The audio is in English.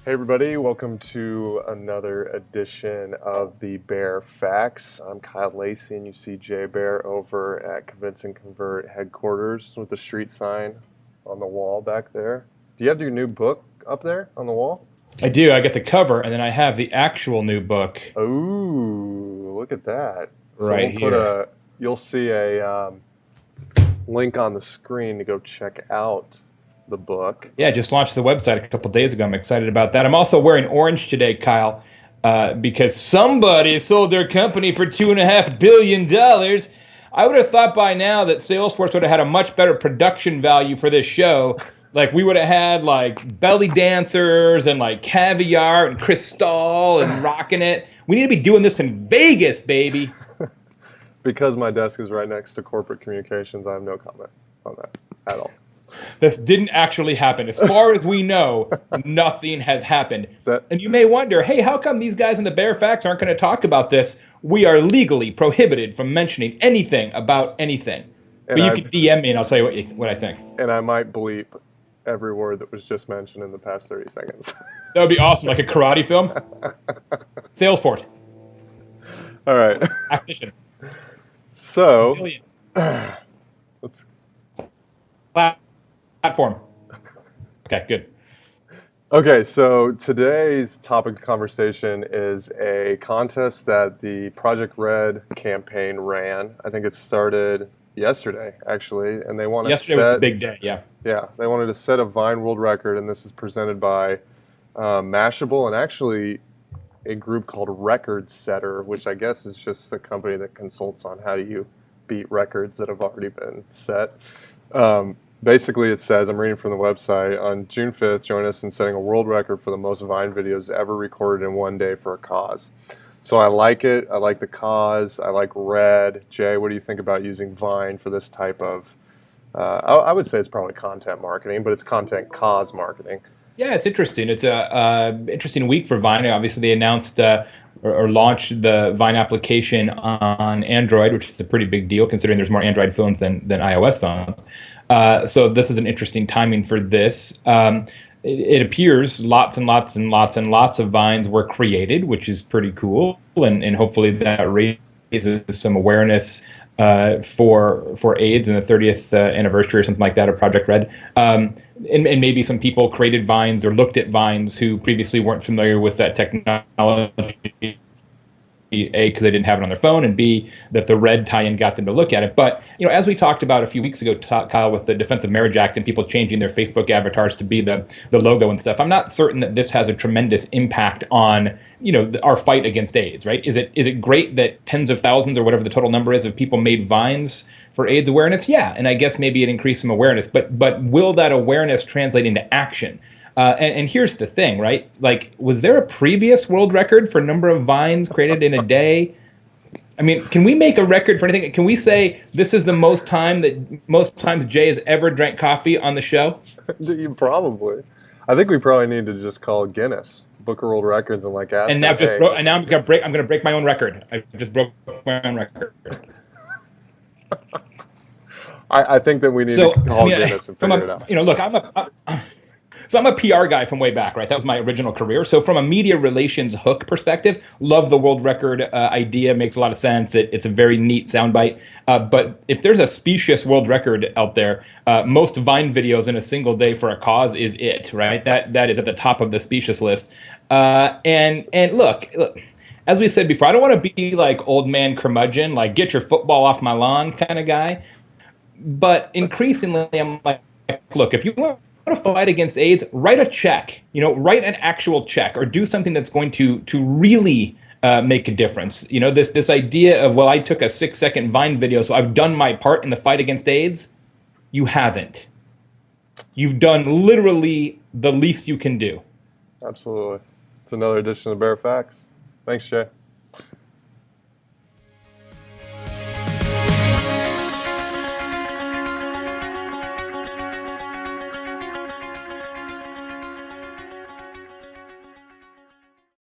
Hey everybody, welcome to another edition of the Baer Facts. I'm Kyle Lacey and you see Jay Baer over at Convince and Convert headquarters with the street sign on the wall back there. Do you have your new book up there on the wall? I do. I get the cover, and then I have the actual new book Ooh, look at that. So right here. you'll see a link on the screen to go check out the book. Yeah, I just launched the website a couple days ago. I'm excited about that. I'm also wearing orange today, Kyle, because somebody sold their company for $2.5 billion. I would have thought by now that Salesforce would have had a much better production value for this show. Like we would have had like belly dancers and like caviar and crystal and rocking it. We need to be doing this in Vegas, baby. Because my desk is right next to corporate communications, I have no comment on that at all. This didn't actually happen. As far as we know, nothing has happened. And you may wonder, hey, how come these guys in the Baer Facts aren't going to talk about this? We are legally prohibited from mentioning anything about anything. But you can DM me and I'll tell you what I think. And I might bleep every word that was just mentioned in the past 30 seconds. That would be awesome, like a karate film. Salesforce. All right. Acquisition. So, let's... Platform. Okay, good. Okay, so today's topic of conversation is a contest that the Project Red campaign ran. I think it started yesterday, actually, and they want to Yesterday was the big day, yeah. Yeah, they wanted to set a Vine world record, and this is presented by Mashable and actually a group called Record Setter, which I guess is just a company that consults on how do you beat records that have already been set. Basically, it says, I'm reading from the website, on June 5th, join us in setting a world record for the most Vine videos ever recorded in one day for a cause. So I like it. I like the cause. I like Red. Jay, what do you think about using Vine for this type of, I would say it's probably content marketing, but it's content cause marketing. Yeah, it's interesting. It's a interesting week for Vine. Obviously, they announced or launched the Vine application on Android, which is a pretty big deal considering there's more Android phones than iOS phones. So this is an interesting timing for this. It appears lots and lots and lots and lots of Vines were created, which is pretty cool, and hopefully that raises some awareness for AIDS and the 30th anniversary or something like that of Project Red. And maybe some people created Vines or looked at Vines who previously weren't familiar with that technology. A, because they didn't have it on their phone, and B, that the Red tie-in got them to look at it. But, as we talked about a few weeks ago, Kyle, with the Defense of Marriage Act and people changing their Facebook avatars to be the logo and stuff, I'm not certain that this has a tremendous impact on, our fight against AIDS, right? Is it great that tens of thousands or whatever the total number is of people made Vines for AIDS awareness? Yeah, and I guess maybe it increased some awareness, but will that awareness translate into action? And here's the thing, right? Like, was there a previous world record for number of Vines created in a day? I mean, can we make a record for anything? Can we say this is the most times Jay has ever drank coffee on the show? You probably. I think we probably need to just call Guinness, Book of World Records, and ask. And now I'm going to break my own record. I just broke my own record. I think that we need to call Guinness and figure it out. Look, I'm a PR guy from way back, right? That was my original career. So from a media relations hook perspective, love the world record idea. Makes a lot of sense. It's a very neat soundbite. But if there's a specious world record out there, most Vine videos in a single day for a cause is it, right? That is at the top of the specious list. And look, as we said before, I don't want to be like old man curmudgeon, like get your football off my lawn kind of guy. But increasingly, I'm like, look, if you want to fight against AIDS, write a check, write an actual check or do something that's going to really make a difference. This idea of, well, I took a 6-second Vine video, so I've done my part in the fight against AIDS. You haven't. You've done literally the least you can do. Absolutely. It's another edition of Baer Facts. Thanks, Jay.